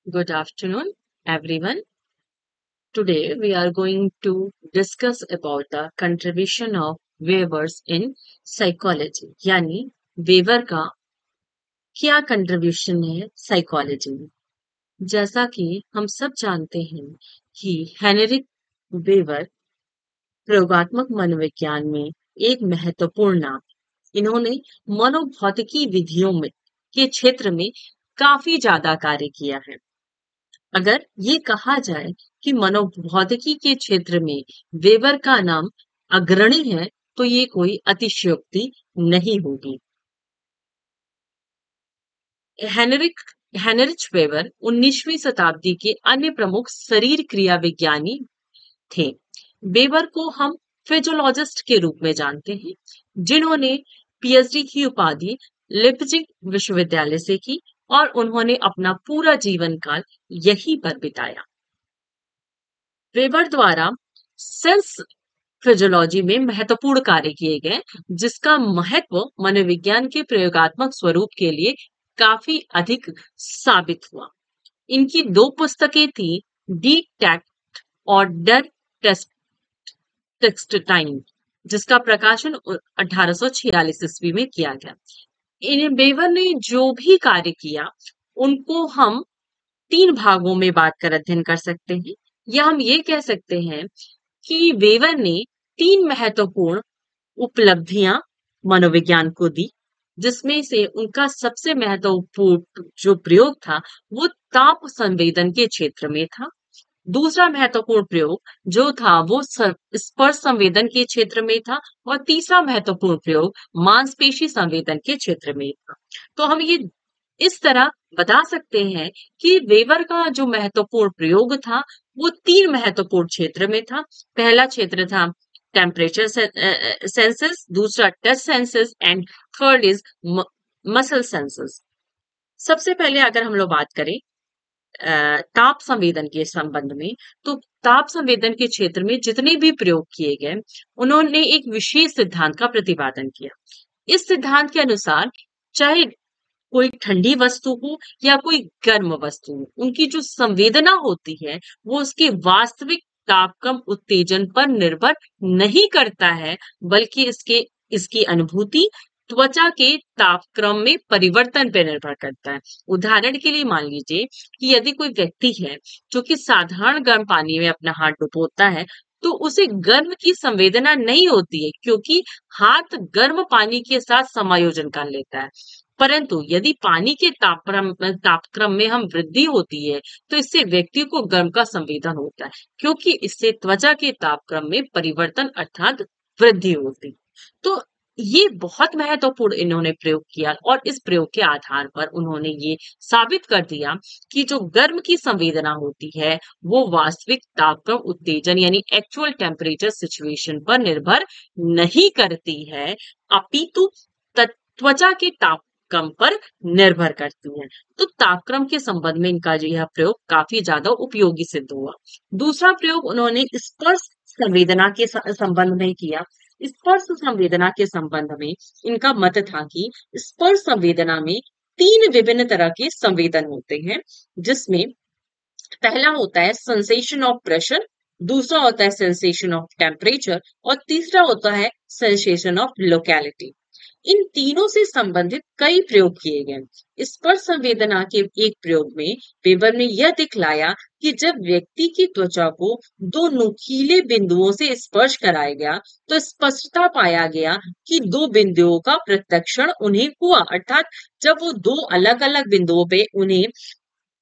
Good afternoon, everyone. Today we are going to discuss about the contribution of Webers in psychology. यानी weber का क्या contribution है psychology में। जैसा कि हम सब जानते हैं कि हेनरिक वेबर प्रयोगात्मक मनोविज्ञान में एक महत्वपूर्ण नाम। इन्होंने मनोभौतिकी विधियों में के क्षेत्र में काफी ज्यादा कार्य किया है। अगर ये कहा जाए कि मनोभौतिकी के क्षेत्र में वेबर का नाम अग्रणी है, तो ये कोई अतिशयोक्ति नहीं होगी। हेनरिक हेनरिच वेबर 19वीं शताब्दी के अन्य प्रमुख शरीर क्रिया विज्ञानी थे। वेबर को हम फिजियोलॉजिस्ट के रूप में जानते हैं, जिन्होंने पीएचडी की उपाधि लिप्जिग विश्वविद्यालय से की और उन्होंने अपना पूरा जीवन काल यहीं पर बिताया। वेबर द्वारा सेल्स फिजियोलॉजी में महत्वपूर्ण कार्य किए गए, जिसका महत्व मनोविज्ञान के प्रयोगात्मक स्वरूप के लिए काफी अधिक साबित हुआ। इनकी दो पुस्तकें थी, डी टैक्ट और डर टेक्स्ट टाइम, जिसका प्रकाशन 1846 ईस्वी में किया गया। इन वेबर ने जो भी कार्य किया, उनको हम तीन भागों में बांट कर अध्ययन कर सकते हैं, या हम ये कह सकते हैं कि वेबर ने तीन महत्वपूर्ण उपलब्धियां मनोविज्ञान को दी, जिसमें से उनका सबसे महत्वपूर्ण जो प्रयोग था वो ताप संवेदन के क्षेत्र में था। दूसरा महत्वपूर्ण प्रयोग जो था वो स्पर्श संवेदन के क्षेत्र में था, और तीसरा महत्वपूर्ण प्रयोग मांसपेशी संवेदन के क्षेत्र में था। तो हम ये इस तरह बता सकते हैं कि वेबर का जो महत्वपूर्ण प्रयोग था वो तीन महत्वपूर्ण क्षेत्र में था। पहला क्षेत्र था टेम्परेचर सेंसेस, दूसरा touch senses and third is muscle senses. सबसे पहले अगर हम लोग बात करें ताप संवेदन के संबंध में, तो ताप संवेदन के क्षेत्र में जितने भी प्रयोग किए गए, उन्होंने एक विशेष सिद्धांत का प्रतिपादन किया। इस सिद्धांत के अनुसार चाहे कोई ठंडी वस्तु हो या कोई गर्म वस्तु हो, उनकी जो संवेदना होती है वो उसके वास्तविक तापक्रम उत्तेजन पर निर्भर नहीं करता है, बल्कि इसके इसकी अनुभूति त्वचा के तापक्रम में परिवर्तन पर निर्भर करता है। उदाहरण के लिए मान लीजिए कि यदि कोई व्यक्ति है जो कि साधारण गर्म पानी में अपना हाथ डुबोता है, तो उसे गर्म की संवेदना नहीं होती है, क्योंकि हाथ गर्म पानी के साथ समायोजन कर लेता है। परंतु यदि पानी के तापक्रम में हम वृद्धि होती है, तो इससे व्यक्ति को गर्म का संवेदन होता है, क्योंकि इससे त्वचा के तापक्रम में परिवर्तन अर्थात वृद्धि होती। तो ये बहुत महत्वपूर्ण इन्होंने प्रयोग किया, और इस प्रयोग के आधार पर उन्होंने ये साबित कर दिया कि जो गर्म की संवेदना होती है वो वास्तविक तापक्रम उत्तेजन यानी एक्चुअल टेम्परेचर सिचुएशन पर निर्भर नहीं करती है, अपितु त्वचा के तापक्रम पर निर्भर करती है। तो तापक्रम के संबंध में इनका जो यह प्रयोग काफी ज्यादा उपयोगी सिद्ध हुआ। दूसरा प्रयोग उन्होंने स्पर्श संवेदना के संबंध में किया। स्पर्श संवेदना के संबंध में इनका मत था कि स्पर्श संवेदना में तीन विभिन्न तरह के संवेदन होते हैं, जिसमें पहला होता है सेंसेशन ऑफ प्रेशर, दूसरा होता है सेंसेशन ऑफ टेम्परेचर, और तीसरा होता है सेंसेशन ऑफ लोकेलिटी। इन तीनों से संबंधित कई प्रयोग किए गए। स्पर्श संवेदना के एक प्रयोग में वेबर ने यह दिखलाया कि जब व्यक्ति की त्वचा को दो नुकीले बिंदुओं से स्पर्श कराया गया, तो स्पष्टता पाया गया कि दो बिंदुओं का प्रत्यक्षण उन्हें हुआ, अर्थात जब वो दो अलग अलग बिंदुओं पे उन्हें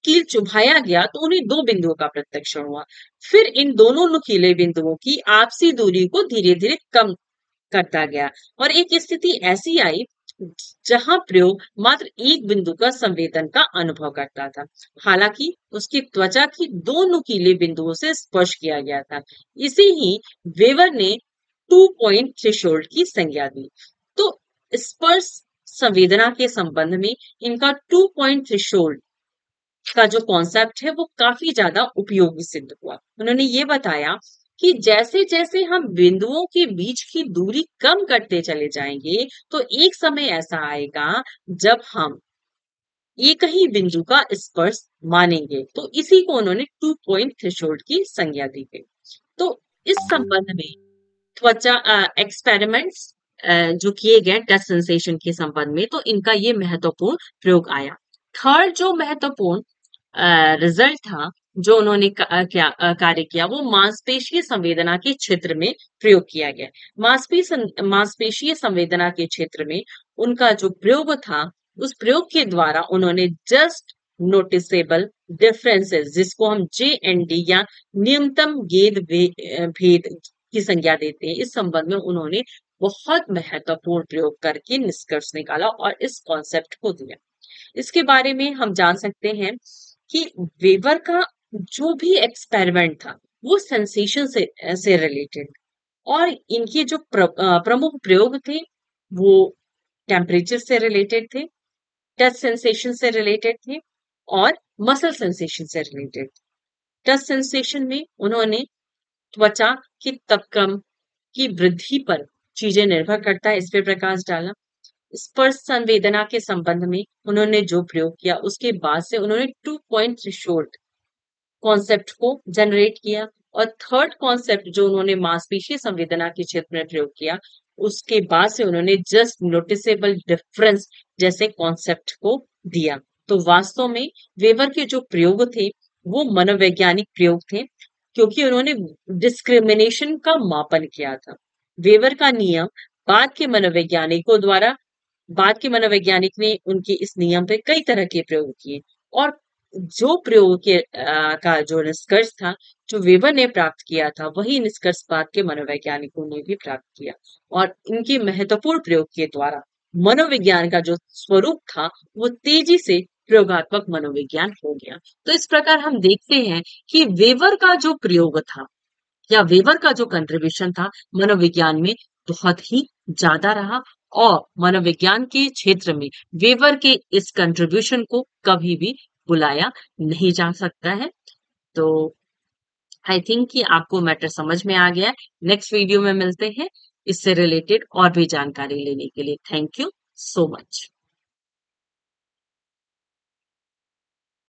कील चुभाया गया तो उन्हें दो बिंदुओं का प्रत्यक्षण हुआ। फिर इन दोनों नुकीले बिंदुओं की आपसी दूरी को धीरे धीरे कम करता गया, और एक स्थिति ऐसी आई जहां प्रयोग मात्र एक बिंदु का संवेदन का अनुभव करता था, हालांकि उसकी त्वचा की दो नुकीले बिंदुओं से स्पर्श किया गया था। इसे ही वेवर ने 2 पॉइंट थ्रेशोल्ड की संज्ञा दी। तो स्पर्श संवेदना के संबंध में इनका 2 पॉइंट थ्रेशोल्ड का जो कॉन्सेप्ट है वो काफी ज्यादा उपयोगी सिद्ध हुआ। उन्होंने ये बताया कि जैसे जैसे हम बिंदुओं के बीच की दूरी कम करते चले जाएंगे, तो एक समय ऐसा आएगा जब हम एक ही बिंदु का स्पर्श मानेंगे। तो इसी को उन्होंने 2 पॉइंट थ्रेशोल्ड की संज्ञा दी गई। तो इस संबंध में त्वचा एक्सपेरिमेंट्स जो किए गए टच सेंसेशन के संबंध में, तो इनका ये महत्वपूर्ण प्रयोग आया। थर्ड जो महत्वपूर्ण रिजल्ट था जो उन्होंने कार्य किया, वो मांसपेशीय संवेदना के क्षेत्र में प्रयोग किया गया। मांसपेशीय संवेदना के क्षेत्र में उनका जो प्रयोग था, उस प्रयोग के द्वारा उन्होंने जस्ट नोटिसेबल डिफरेंसेस, जिसको हम JND या न्यूनतम भेद की संज्ञा देते हैं, इस संबंध में उन्होंने बहुत महत्वपूर्ण प्रयोग करके निष्कर्ष निकाला और इस कॉन्सेप्ट को दिया। इसके बारे में हम जान सकते हैं कि वेबर का जो भी एक्सपेरिमेंट था वो सेंसेशन से रिलेटेड, और इनके जो प्रमुख प्रयोग थे वो टेम्परेचर से रिलेटेड थे, टच सेंसेशन से रिलेटेड थे और मसल सेंसेशन से रिलेटेड। टच सेंसेशन में उन्होंने त्वचा की तपकम की वृद्धि पर चीजें निर्भर करता है, इस पे प्रकाश डाला। स्पर्श संवेदना के संबंध में उन्होंने जो प्रयोग किया, उसके बाद से उन्होंने 2 पॉइंट थ्रेशोल्ड कॉन्सेप्ट को जनरेट किया। और थर्ड कॉन्सेप्ट जो उन्होंने मांसपेशीय संवेदना के क्षेत्र में प्रयोग किया, उसके बाद से उन्होंने जस्ट नोटिसेबल डिफरेंस जैसे कॉन्सेप्ट को दिया। तो वास्तव में वेबर के जो प्रयोग थे वो मनोवैज्ञानिक प्रयोग थे, क्योंकि उन्होंने डिस्क्रिमिनेशन का मापन किया था। वेबर का नियम बाद के मनोवैज्ञानिकों द्वारा, बाद के मनोवैज्ञानिक ने उनके इस नियम पे कई तरह के प्रयोग किए, और जो प्रयोग के का जो निष्कर्ष था, जो वेबर ने प्राप्त किया था, वही निष्कर्ष बाद के मनोवैज्ञानिकों ने भी प्राप्त किया। और इनके महत्वपूर्ण प्रयोग के द्वारा मनोविज्ञान का जो स्वरूप था वो तेजी से प्रयोगात्मक मनोविज्ञान हो गया। तो इस प्रकार हम देखते हैं कि वेबर का जो प्रयोग था या वेबर का जो कंट्रीब्यूशन था मनोविज्ञान में बहुत ही ज्यादा रहा, और मनोविज्ञान के क्षेत्र में वेबर के इस कंट्रीब्यूशन को कभी भी बुलाया नहीं जा सकता है। तो आई थिंक कि आपको मैटर समझ में आ गया है। नेक्स्ट वीडियो में मिलते हैं इससे रिलेटेड और भी जानकारी लेने के लिए। Thank you so much.